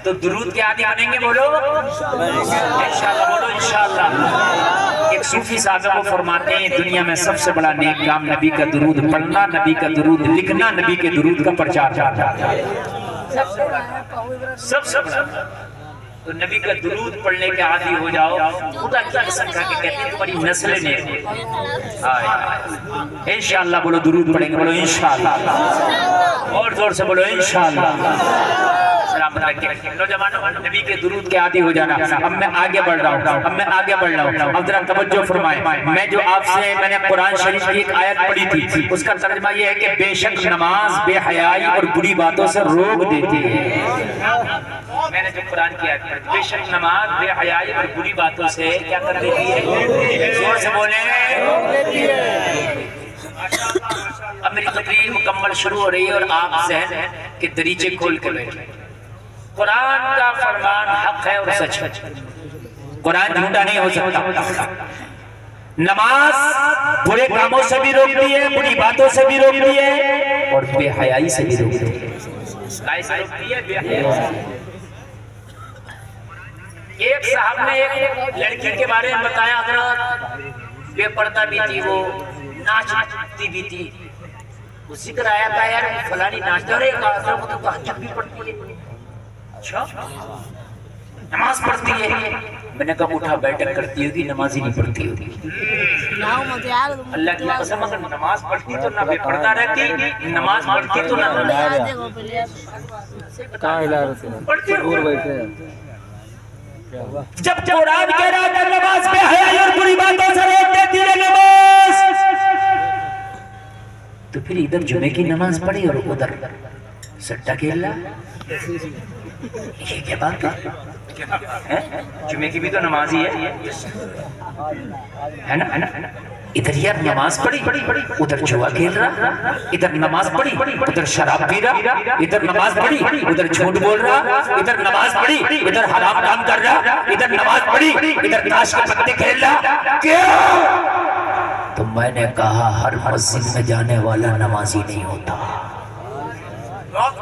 تو درود کے عادی بنیں گے؟ بولو انشاءاللہ، بولو انشاءاللہ۔ ایک صوفی صاحب وہ فرماتے ہیں دنیا میں سب سے بڑا نیک کام نبی کا درود پڑھنا، نبی کا درود لکھنا، نبی کے درود کا پرچار کرنا، سب سے بڑا۔ تو نبی کا درود پڑھنے کے عادی ہو جاؤ، خدا کی قسم کھا کے کہتے ہیں تمہاری نسلیں نیک انشاءاللہ۔ بولو درود پڑھیں گے، بولو انشاءاللہ، اور زور سے بولو انشاءاللہ۔ سلام علیکم نوجوانوں، نبی کے درود کے عادی ہو جانا۔ اب میں آگے بڑھ رہا ہوں، اب ذرا توجہ فرمائیں۔ میں جو آپ سے میں نے قرآن شریف کی ایک آیت پڑھی تھی، اس کا ترجمہ یہ ہے کہ بے شک نماز بے حیائی اور بری باتوں سے روک دیتی ہے۔ میں نے جو قرآن کی آیت پڑھی، بے شک نماز بے حیائی اور بری باتوں سے کیا کر دیتی ہے؟ زور سے بولیں۔ اب میری تقریر مکمل شروع ہو رہی ہے اور آپ ذہن کے دریچے کھول کے بیٹھے۔ قرآن کا فرمان حق ہے اور سچ ہے، قرآن جھوٹا نہیں ہو سکتا۔ نماز برے کاموں سے بھی روکتی ہے، بری باتوں سے بھی روکتی ہے اور بے حیائی سے بھی روکتی ہے۔ ایک صاحب نے ایک لڑکی کے بارے میں بتایا، حضرت بے پردہ بھی تھی، وہ ناچتی بھی تھی۔ وہ ذکر آیا تھا یار فلانی ناچتا رہے گا، حضرت تو تہجد بھی پڑھتی ہے۔ اچھا نماز پڑھتی ہے؟ میں نے کہا اٹھا بیٹھک کرتی ہوگی، نماز ہی نہیں پڑھتی ہوگی۔ اللہ کی قسم اگر نماز پڑھتی تو نہ بے پردہ رہتی، نماز پڑھتی تو نہ پڑھتی۔ جب قرآن کہہ رہا تھا نماز بے حیائی اور بری باتوں سے روک دیتی ہے نماز، تو پھر ادھر جمعے کی نماز پڑھی اور ادھر سٹا کھیلا، یہ کیا بات ہے؟ جمعے کی بھی تو نماز ہی ہے نا؟ ادھر یار نماز پڑھی ادھر جوا کھیل رہا، ادھر نماز پڑھی ادھر شراب پی رہا، ادھر نماز پڑھی ادھر جھوٹ بول رہا، ادھر نماز پڑھی ادھر حرام کام کر رہا، ادھر نماز پڑھی ادھر تاش کے پتے کھیل رہا۔ کیوں؟ تو میں نے کہا ہر مسجد میں جانے والا نمازی نہیں ہوتا۔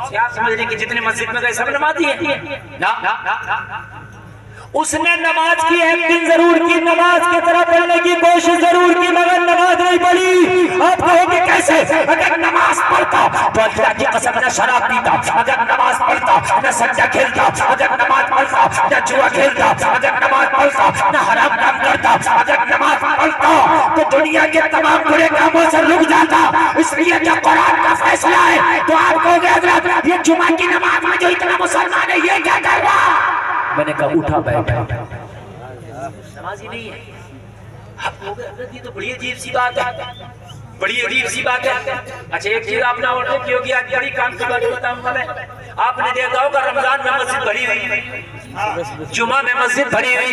کیا سمجھنے کی جتنے مسجد میں گئے سب نمازی ہیں؟ اس نے نماز کی ایک دن ضرور کی، نماز کی طرح پڑھنے کی کوشش ضرور کی، مگر نماز نہیں پڑھی۔ آپ کہو گے کیسے؟ اگر نماز پڑھتا تو اللہ کی قسم نہ شراب پیتا، اگر نماز پڑھتا نہ سجدہ کھیلتا، اگر نماز پڑھتا نہ جوا کھیلتا، اگر نماز پڑھتا نہ حرام کام کرتا، اگر نماز پڑھتا تو دنیا کے تمام برے کاموں سے رک جاتا۔ اس لیے کہ قرآن کا فیصلہ ہے۔ تو آپ کہو گے حضرت یہ جمعہ کی نماز میں جو اتنا مسلمان ہے یہ کیا کر رہا؟ میں نے کہا اٹھا بیٹھا، نمازی نہیں ہے۔ آپ کہو گے حضرت یہ تو بڑی عجیب سی بات ہے، بڑی عجیب سی بات ہے۔ اچھا ایک چیز آپ نے اور کی ہوگی، آج بڑی کام کی بات بتاؤں گا میں۔ آپ نے دیکھا ہوگا رمضان میں مسجد بھری ہوئی، جمعہ میں مسجد بھری ہوئی،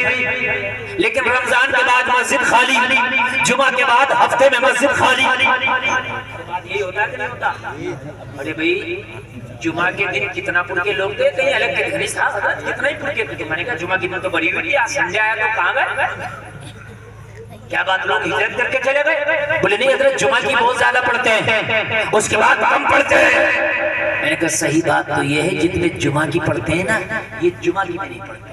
لیکن رمضان کے بعد مسجد خالی، جمعہ کے بعد ہفتے میں مسجد خالی۔ یہی ہوتا ہے کہ نہیں ہوتا؟ ارے بھائی جمعہ کے دن کتنا پڑھ کے لوگ تھے، کہیں الگ کے دن کتنا ہی پڑھ کے تھے۔ میں نے کہا جمعہ کی دن تو بڑی ہوئی تھی، آج سنڈے آیا تو کہاں گئے؟ کیا بات لوگ ہجرت کر کے چلے گئے؟ بولے نہیں حضرت جمعہ کی بہت زیادہ پڑھتے ہیں، اس کے بعد کم پڑھتے ہیں۔ میں نے کہا صحیح بات تو یہ ہے جتنے جمعہ کی پڑھتے ہیں نا یہ جمعہ کی بھی نہیں پڑھتے،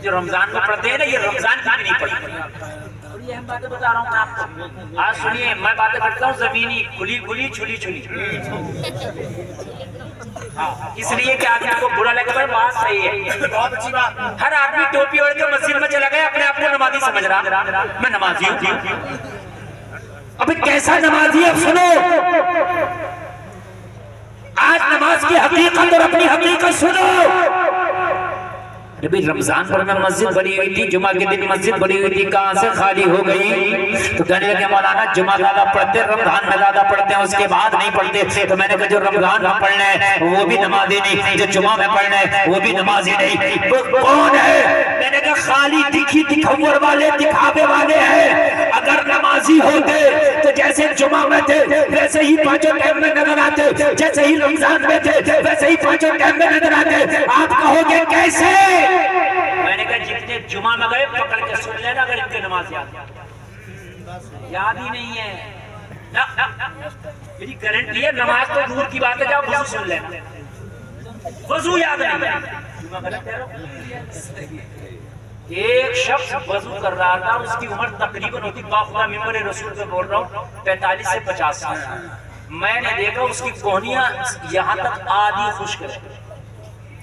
جو رمضان میں پڑھتے ہیں نا یہ رمضان کی بھی نہیں پڑھتے۔ اور یہ ہم باتیں بتا رہا ہوں میں آپ کو، آج سنیے میں باتیں کرتا ہوں زمینی کھلی کھلی چھلی چھلی، اس لیے کہ آدمی کو برا لگے پر بات صحیح ہے، بہت اچھی بات۔ ہر آدمی ٹوپی اوڑھ کے مسجد میں چلا گیا، اپنے آپ کو نمازی سمجھ رہا، میں نمازی ہوں۔ ابھی کیسا نمازی ہے سنو، آج نماز کی حقیقت اور اپنی حقیقت سنو۔ رمضان پر میں مسجد بڑی ہوئی تھی، جمعہ کے دن مسجد بڑی ہوئی تھی، کہاں سے خالی ہو گئی؟ تو کہنے لگے مولانا جمعہ زیادہ پڑھتے، رمضان میں زیادہ پڑھتے ہیں، اس کے بعد نہیں پڑھتے۔ تو میں نے کہا جو رمضان میں پڑھنا ہے وہ بھی نمازی نہیں، جو جمعہ میں پڑھنا ہے وہ بھی نمازی نہیں۔ وہ کون ہے؟ میں نے کہا خالی دکھی دکھور والے، دکھاوے والے ہیں۔ اگر نمازی ہوتے تو جیسے جمعہ میں تھے ویسے ہی پانچوں ٹائم میں نظر آتے، جیسے ہی رمضان میں تھے ویسے ہی پانچوں ٹائم میں نظر آتے۔ آپ کہو گے کیسے؟ میں نے کہا جتنے جمعہ میں گئے پکڑ کے سن لینا، اگر ان کے نماز یاد ہی نہیں ہے، میری گارنٹی ہے، نماز تو دور کی بات ہے، جاؤ وضو سن لینا۔ وضو یاد نہیں. ایک شخص وضو کر رہا تھا, اس کی عمر تقریباً ہوتی, باخدا ممبر رسول پہ بول رہا ہوں, 45 سے 50 سال. میں نے دیکھا اس کی کوہنیاں یہاں تک آدھی خشک ہے,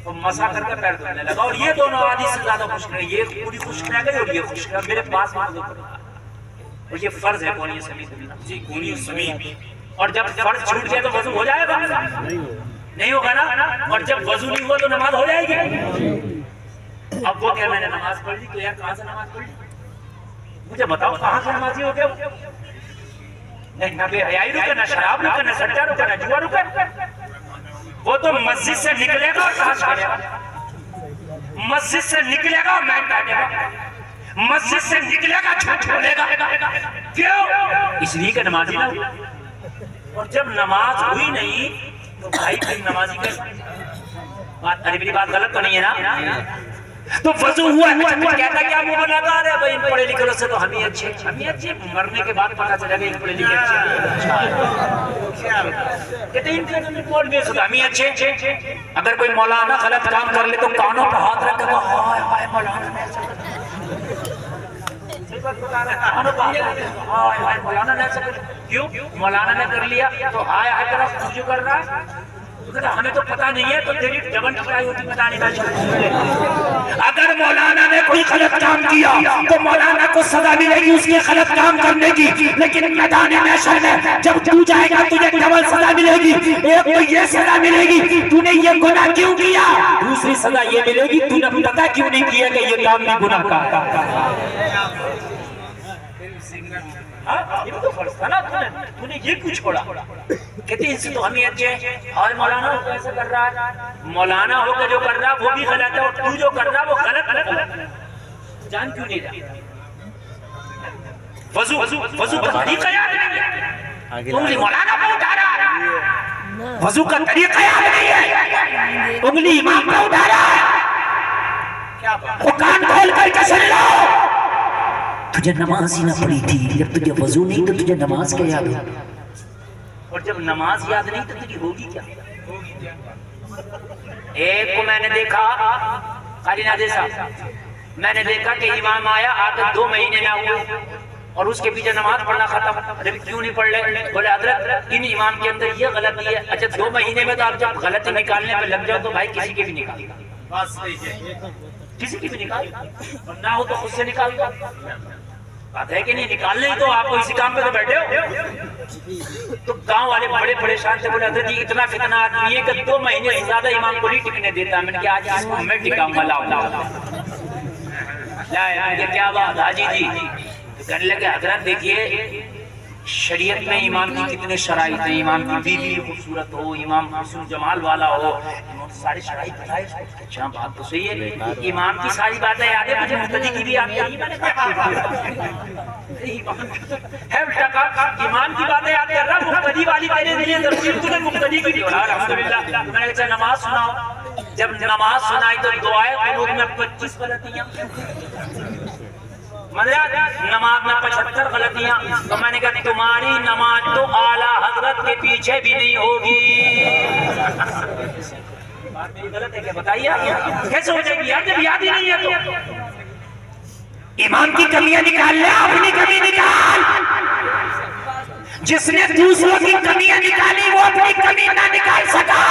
تو مسا کر کے پیر دھونے لگا, اور یہ دونوں آدھی سے زیادہ خشک ہے, یہ پوری خشک رہ گئی اور یہ خشک ہے. میرے پاس وضو کر رہا, اور یہ فرض ہے کوہنی سمیت. جی کوہنی سمیت. اور جب فرض چھوٹ جائے تو وضو ہو جائے گا, نہیں ہوگا نا. اور جب وضو نہیں ہوا تو نماز ہو جائے گی. اب وہ کہ میں نے نماز پڑھ لی, تو یار کہاں سے نماز پڑھ لی, مجھے بتاؤ کہاں سے نمازی ہو گیا. نہیں نہ بے حیائی رکا, نہ شراب رکا, نہ سٹا رکا, نہ جوا رکا. وہ تو مسجد سے نکلے گا اور کہاں چھوڑے گا, مسجد سے نکلے گا اور میں کاٹے گا, مسجد سے نکلے گا جھوٹ چھوڑے گا. کیوں؟ اس لیے کہ نمازی نہ ہوا. اور جب نماز ہوئی نہیں تو بھائی پھر نمازی کیسے؟ ارے میری بات غلط تو نہیں ہے نا. تو وضو ہوا ہے, کہتا کیا منہ بنا کر رہے بھائی پڑھے لکھے سے تو ہم ہی اچھے, ہم ہی اچھے. مرنے کے بعد پتہ چلا کہ پڑھے لکھے اچھے, کہتے ہیں ہم ہی اچھے. اگر کوئی مولانا غلط کام کر لے تو کانوں پر ہاتھ رکھ کر ہائے ہائے مولانا نے ایسا کر دیا. کیوں مولانا نے کر لیا تو ہائے ہائے طرف تجھے کر رہا ہے, ہمیں تو پتہ نہیں ہے, تو تیری ڈبل ٹکرائی ہوتی پتہ نہیں تھا. اگر مولانا نے کوئی غلط کام کیا تو مولانا کو سزا ملے گی اس کے غلط کام کرنے کی, لیکن میدان محشر میں جب تو جائے گا تجھے ڈبل سزا ملے گی. ایک تو یہ سزا ملے گی تو نے یہ گناہ کیوں کیا, دوسری سزا یہ ملے گی تو نے پتہ کیوں نہیں کیا کہ یہ کام بھی گناہ کا ہے. یہ تو فرض تھا نا, تو نے یہ کیوں چھوڑا. کہتے ہیں اس سے تو ہمیں اچھے ہیں, اور مولانا ہو کیسے کر رہا ہے, مولانا ہو کے جو کر رہا ہے وہ بھی غلط ہے, اور تو جو کر رہا ہے وہ غلط جان کیوں نہیں رہا. وضو کا طریقہ یاد نہیں ہے, انگلی مولانا پہ اٹھا رہا ہے. وضو کا طریقہ یاد نہیں ہے, انگلی امام پہ اٹھا رہا ہے. وہ کان کھول کر کے سن لو, تجھے نماز ہی نہ پڑی تھی, جب تجھے وضو نہیں تو تجھے نماز کا یاد ہو, اور جب نماز یاد نہیں تو تجھے ہوگی کیا. ایک کو میں نے دیکھا, قاری ناظر صاحب, میں نے دیکھا کہ امام آیا, آگے 2 مہینے نہ ہوئے اور اس کے پیچھے نماز پڑھنا ختم. جب کیوں نہیں پڑھ لے, بولے حضرت ان امام کے اندر یہ غلطی ہے. اچھا 2 مہینے میں تو آپ جب غلطی نکالنے پہ لگ جاؤ تو بھائی کسی کے بھی نکال, کسی کی بھی نکال, اور نہ ہو تو خود سے نکال دو. بات ہے کہ نہیں, نکالنے ہی تو آپ کو اسی کام پہ تو بیٹھے ہو. تو گاؤں والے بڑے پریشان تھے, بولے حضرت جی اتنا فتنہ آدمی ہے کہ 2 مہینے سے زیادہ امام کو نہیں ٹکنے دیتا. میں نے کہا آج اس کو ہمیں ٹکاؤں گا, لاؤ کیا بات حاجی جی. کہنے لگے حضرت دیکھیے شریعت میں امام کی کتنے شرائط ہیں, امام کی بیوی خوبصورت ہو, امام حسن جمال والا ہو, ساری شرائط بتائے. اچھا بات تو صحیح ہے, امام کی ساری باتیں یاد ہے, مجھے مقتدی کی بھی یاد ہے. امام کی باتیں یاد کر رہا, مقتدی والی تیرے لیے ضروری, تجھے مقتدی کی بھی. الحمدللہ. میں نے کہا نماز سناؤ. جب نماز سنائی تو دعائے قنوت میں 25 غلطیاں, نماز میں 75 غلطیاں. تو میں نے کہا تمہاری نماز تو اعلیٰ حضرت کے پیچھے بھی نہیں ہوگی. بات میری غلط ہے کیا بتائیے, کیسے ہو جائے گی یار جب یاد ہی نہیں ہے تو. امام کی کمیاں نکال لے, اپنی کمی نکال. جس نے دوسروں کی کمیاں نکالی وہ اپنی کمی نہ نکال سکا.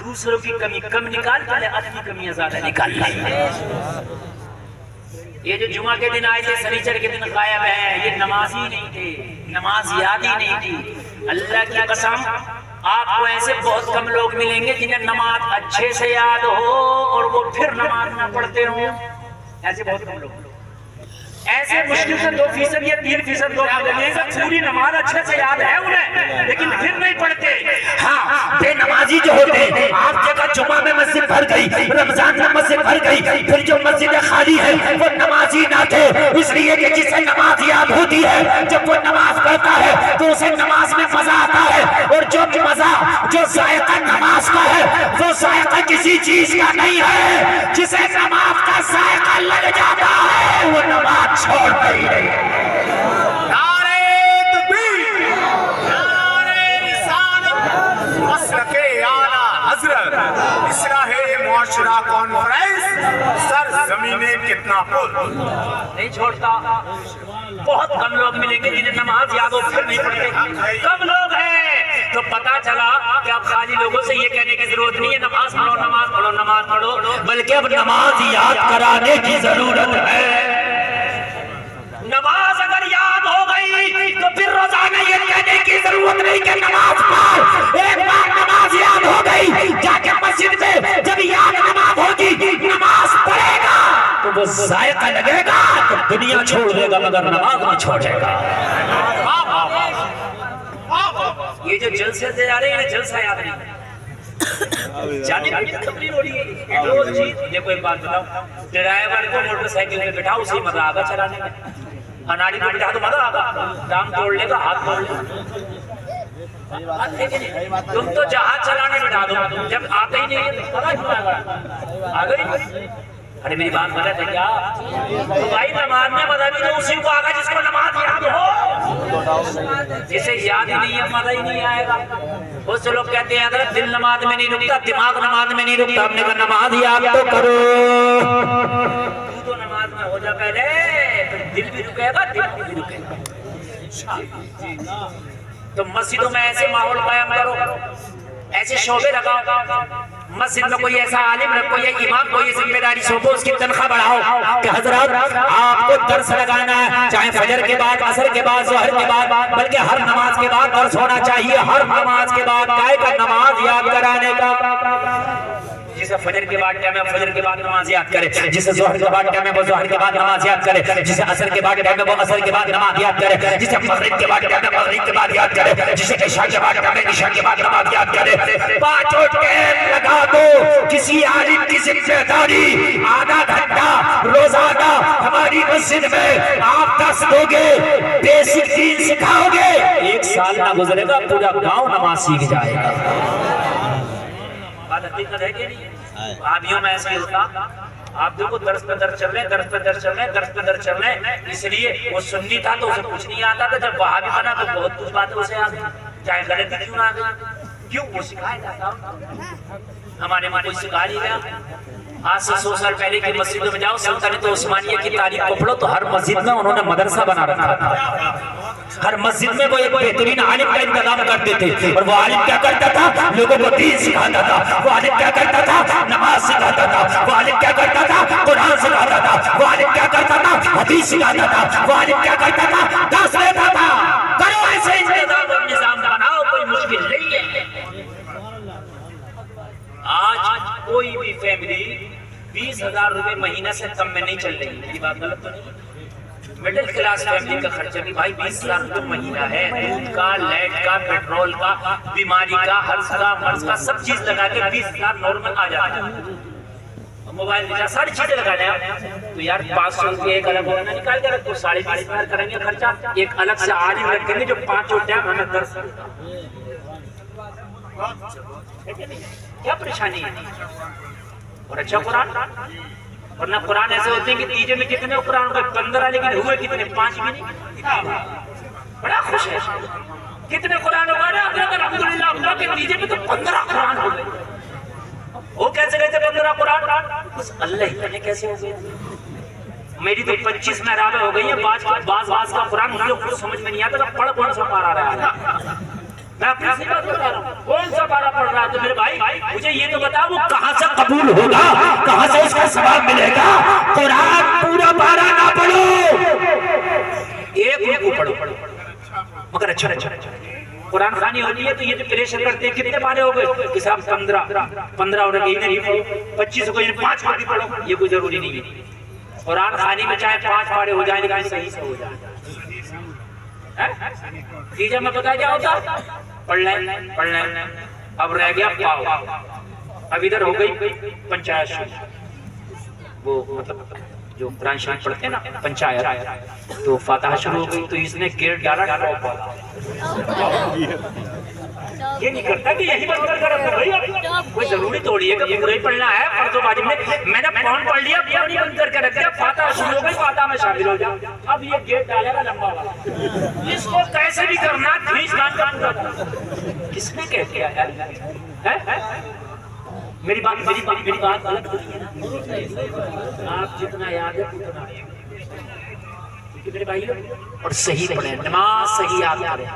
دوسروں کی کمی کم نکال, پہلے اپنی کمیاں زیادہ نکال لے. یہ جو جمعہ کے دن آئے تھے, سنیچر کے دن غائب ہیں, یہ نماز ہی نہیں تھے, نماز یاد ہی نہیں تھی. اللہ کی قسم آپ کو ایسے بہت کم لوگ ملیں گے جنہیں نماز اچھے سے یاد ہو اور وہ پھر نماز نہ پڑھتے ہوں. ایسے بہت کم لوگ, ایسے مشکل سے 2% یا 3% لوگ ملیں گے پوری نماز اچھے سے یاد ہے انہیں لیکن پھر نہیں پڑھتے. ہاں بے نمازی جو ہوتے ہیں, آپ جگہ جمعہ میں مسجد بھر گئی, رمضان میں مسجد بھر گئی, پھر جو مسجد خالی ہے وہ نمازی نہ تھے. اس لیے کہ جسے نماز یاد ہوتی ہے جب وہ نماز پڑھتا ہے تو اسے نماز میں مزہ آتا ہے, اور جو مزہ جو ذائقہ نماز کا ہے وہ ذائقہ کسی چیز کا نہیں ہے. جسے نماز کا ذائقہ لگ جاتا ہے وہ نماز چھوڑتا ہی نہیں. نعرہ تکبیر, نعرہ رسالت, مسلک اعلیٰ حضرت معاشرہ ہے یہ معاشرہ کانفرنس سر زمینے کتنا پل نہیں چھوڑتا. بہت کم لوگ ملیں گے جنہیں نماز یاد ہو پھر نہیں پڑھتے. کم لوگ ہیں. تو پتا چلا کہ اب خالی لوگوں سے یہ کہنے کی ضرورت نہیں ہے نماز پڑھو نماز پڑھو نماز پڑھو, بلکہ اب نماز یاد کرانے کی ضرورت ہے. نماز اگر یاد ہو گئی تو پھر روزانہ یہ کہنے کی ضرورت نہیں کہ نماز پڑھ. ایک بار نماز یاد ہو گئی جا کے مسجد میں جب یاد نماز ہوگی نماز پڑھے گا تو وہ ذائقہ لگے گا تو دنیا چھوڑ دے گا مگر نماز نہیں چھوڑے گا. یہ جو جلسے سے جا رہے ہیں جلسہ یاد نہیں جانے کی تقریر ہو رہی ہے. روز چیز دیکھو ایک بات بتاؤ, ڈرائیور کو موٹر سائیکل میں بٹھاؤ اسی مزہ آگا چلانے میں. اناڑی میں بٹھا تو مزہ آگا, ٹانگ توڑ لے گا ہاتھ توڑ لے گا. تم تو جہاز چلانے بٹھا دو جب آتے ہی نہیں آ گئی. ارے میری بات غلط ہے کیا؟ تو بھائی نماز میں مزہ بھی تو اسی کو آگا جس کو نماز یاد ہو. جسے یاد ہی نہیں ہے مزہ ہی نہیں آئے گا. بہت سے لوگ کہتے ہیں حضرت دل نماز میں نہیں رکتا دماغ نماز میں نہیں رکتا. ہم نے کہا نماز یاد تو کرو. تو نماز میں ہو جا پہلے دل بھی رکے گا دماغ بھی رکے گا. تو مسجدوں میں ایسے ماحول قائم کرو, ایسے شعبے لگاؤ. مسجد میں کوئی ایسا عالم رکھو یا امام کو یہ ذمہ داری سونپو, اس کی تنخواہ بڑھاؤ کہ حضرات آپ کو درس لگانا ہے, چاہے فجر کے بعد عصر کے بعد ظہر کے بعد بلکہ ہر نماز کے بعد درس ہونا چاہیے. ہر نماز کے بعد کائے کا نماز یاد کرانے کا. جسے فجر کے بعد ٹائم ہے فجر کے بعد نماز یاد کرے, جسے ظہر کے بعد ٹائم ہے وہ ظہر کے بعد نماز یاد کرے, جسے عصر کے بعد ٹائم ہے وہ عصر کے بعد نماز یاد کرے, جسے مغرب کے بعد ٹائم ہے مغرب کے بعد یاد کرے, جسے عشاء کے بعد ٹائم ہے عشاء کے بعد نماز یاد کرے. پانچوں ٹائم لگا دو. کسی عالم کی ذمہ داری آدھا گھنٹہ روزانہ ہماری مسجد میں آپ درس دو گے, بیسک دین سکھاؤ گے, 1 سال نہ گزرے گا پورا گاؤں نماز سیکھ جائے گا. بات حقیقت ہے کہ نہیں؟ آدھیوں میں ایسے ہوتا آپ دیکھو درس پہ درس چل رہے ہیں درس پہ درس چل رہے ہیں درس پہ درس چل رہے ہیں. اس لیے وہ سنی تھا تو اسے کچھ نہیں آتا تھا, جب وہابی بنا تو بہت کچھ باتیں اسے آ گئی, چاہے غلطی کیوں نہ آ گئی. کیوں وہ سکھایا جاتا. ہمارے ماں کوئی سکھا نہیں گیا. آج سے 100 سال پہلے کی مسجدوں میں جاؤ سلطنت عثمانیہ کی تاریخ کو پڑھو تو ہر مسجد میں انہوں نے مدرسہ بنا رکھا تھا. ہر مسجد میں وہ ایک بہترین عالم کا انتظام کرتے تھے, اور وہ عالم کیا کرتا تھا لوگوں کو دین سکھاتا تھا. وہ عالم کیا کرتا تھا نماز سکھاتا تھا. وہ عالم کیا کرتا تھا قرآن سکھاتا تھا. وہ عالم کیا کرتا تھا حدیث سکھاتا تھا. وہ عالم کیا کرتا تھا درس لیتا تھا. کرو ایسے انتظام اور نظام بناؤ, کوئی مشکل نہیں ہے. آج کوئی بھی فیملی 20,000 روپے مہینہ سے کم میں نہیں چل رہی. یہ بات غلط تو نہیں؟ مڈل کلاس فیملی کا خرچہ بھی بھائی 20,000 روپے مہینہ ہے. دودھ کا, لائٹ کا, پیٹرول کا, بیماری کا, ہرس کا, مرض کا, سب چیز لگا کے 20,000 نارمل آ جاتا ہے. موبائل ریچارج ساری چیزیں لگا لیں تو یار 500 روپے ایک الگ ہونا نکال کے رکھو, 20,500 کریں گے خرچہ. ایک الگ سے عالم رکھیں گے جو 5 ٹائم ہمیں درس کیا پریشانی ہے. اور اچھا قرآن, ورنہ قرآن ایسے ہوتے ہیں کہ تیجے میں کتنے قرآن ہوئے 15 لیکن ہوئے کتنے 5 بھی نہیں. بڑا خوش ہے کتنے قرآن ہوگا نا الحمدللہ اللہ کے تیجے میں تو 15 قرآن ہو گئے. وہ کیسے گئے تھے 15 قرآن؟ بس اللہ ہی جانے کیسے ہو گئے. میری تو 25 محرابیں ہو گئی ہیں. بعض کا قرآن مجھے کچھ سمجھ میں نہیں آتا کہ پڑھ کون سا پارا رہا ہے. میں اپنی سی بات بتا رہا ہوں کون سا پارا پڑھ رہا ہے. تو میرے بھائی مجھے یہ تو بتا وہ کہاں سے قبول ہوگا, کہاں سے اس کا ثواب ملے گا. قرآن پورا پارا نہ پڑھو, ایک رکوع پڑھو مگر اچھا قرآن خوانی ہونی ہے. تو یہ جو پریشر کرتے ہیں کتنے پارے ہو گئے کہ صاحب 15 اور نہیں پڑھو, 25 کو 5 پارے پڑھو. یہ کوئی ضروری نہیں ہے. قرآن خوانی میں چاہے 5 پارے ہو جائیں لیکن صحیح سے ہو جائیں. تیجا میں بتا کیا ہوتا پڑھ لیں. اب رہ گیا پاؤ. اب ادھر ہو گئی پنچایت شروع, وہ مطلب جو قرآن شریف پڑھتے ہیں نا پنچایت, تو فاتحہ شروع ہو گئی تو اس نے گیٹ ڈالا ٹاپ والا. یہ نہیں کرتا کہ یہی بند کر رکھو, کوئی ضروری توڑی ہے کہ پورا ہی پڑھنا ہے. فرض و واجب میں نے فون پڑھ لیا پانی بند کر کے رکھ دیا, فاتحہ شروع ہو گئی فاتحہ میں شامل ہو جاؤ. اب یہ گیٹ ڈالے گا لمبا والا, اس کو کیسے بھی کرنا کھینچ مان کا پورا. کس نے کہہ دیا ہے میری بات غلط ہوئی ہے نا؟ آپ جتنا یاد ہے اتنا ٹھیک ہے میرے بھائی، اور صحیح پڑھیں، نماز صحیح یاد کریں۔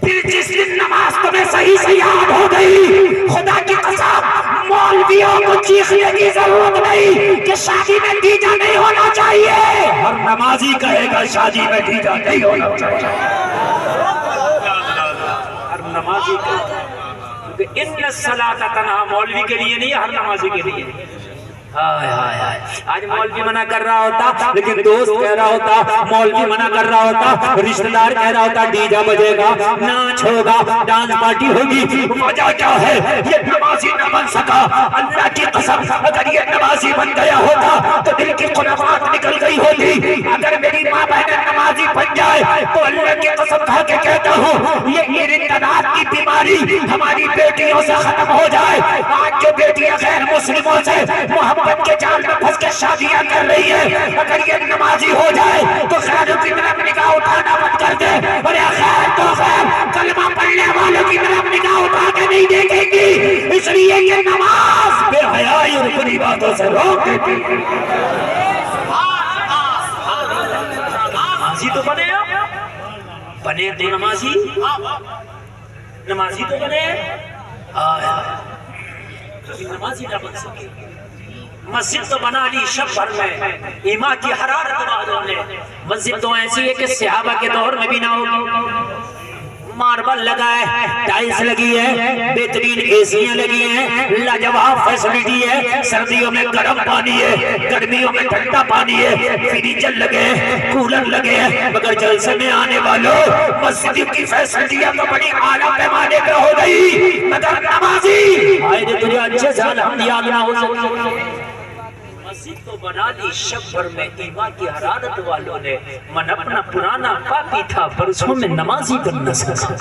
پھر جس دن نماز تمہیں صحیح یاد ہو گئی، خدا کی قسم مولویوں کو چیخنے کی ضرورت نہیں کہ شادی میں ڈی جے نہیں ہونا چاہیے، ہر نمازی کہے گا شادی میں ڈی جے نہیں ہونا چاہیے، ہر نمازی کہے گا، کیونکہ ان الصلاۃ تنہا مولوی کے لیے نہیں، ہر نمازی کے لیے۔ آج مولوی منع کر رہا ہوتا، لیکن دوست کہہ رہا ہوتا، مولوی منع کر رہا ہوتا، رشتہ دار کہہ رہا ہوتا ڈی جے بجے گا، ناچ ہوگا، ڈانس پارٹی ہوگی، وجہ کیا ہے؟ یہ نمازی نہ بن سکا۔ اللہ کی قسم اگر یہ نمازی بن گیا ہوتا تو دل کی قناعت نکل گئی ہوتی۔ اگر میری ماں بہن نمازی بن جائے تو اللہ کی قسم کھا کے کہتا ہوں یہ ارتداد کی بیماری ہماری بیٹیوں سے ختم ہو جائے۔ آج جو بیٹیاں غیر مسلموں سے محبت کے جال میں پھنس کے شادیاں کر رہی ہے، اگر یہ نمازی ہو جائے تو خیروں کی طرف نگاہ اٹھانا مت کر دے، اور یہ خیر تو خیر کلمہ پڑھنے والوں کی طرف نگاہ اٹھا کے نہیں دیکھیں گی، اس لیے کہ نماز بے حیائی اور بری باتوں سے روک دیتی ہے۔ نمازی تو بنے تو نمازی تو بنے، نمازی نہ بن سکے۔ مسجد تو بنا لی شب بھر میں، ایمان کی حرارت والوں نے، مسجد تو ایسی ہے کہ صحابہ کے دور میں بھی نہ ہوگی، ماربل لگا ہے، ٹائلز لگی ہے، بہترین ایسیاں لگی ہیں، لاجواب فیسلٹی ہے، سردیوں میں گرم پانی ہے، گرمیوں میں ٹھنڈا پانی ہے، فریجر لگے ہیں، کولر لگے ہیں، مگر جلسے میں آنے والوں مسجد کی فیسلٹیاں تو بڑی اعلیٰ پیمانے پہ ہو گئی، مگر نمازی آئے دے تجھے اچھے سے الحمد یاد نہ ہو سکتا۔ مسجد تو بنا لی شب بھر میں، ایمان کی حرارت والوں نے، من اپنا پرانا پاپی تھا برسوں میں نمازی بن نہ سکا۔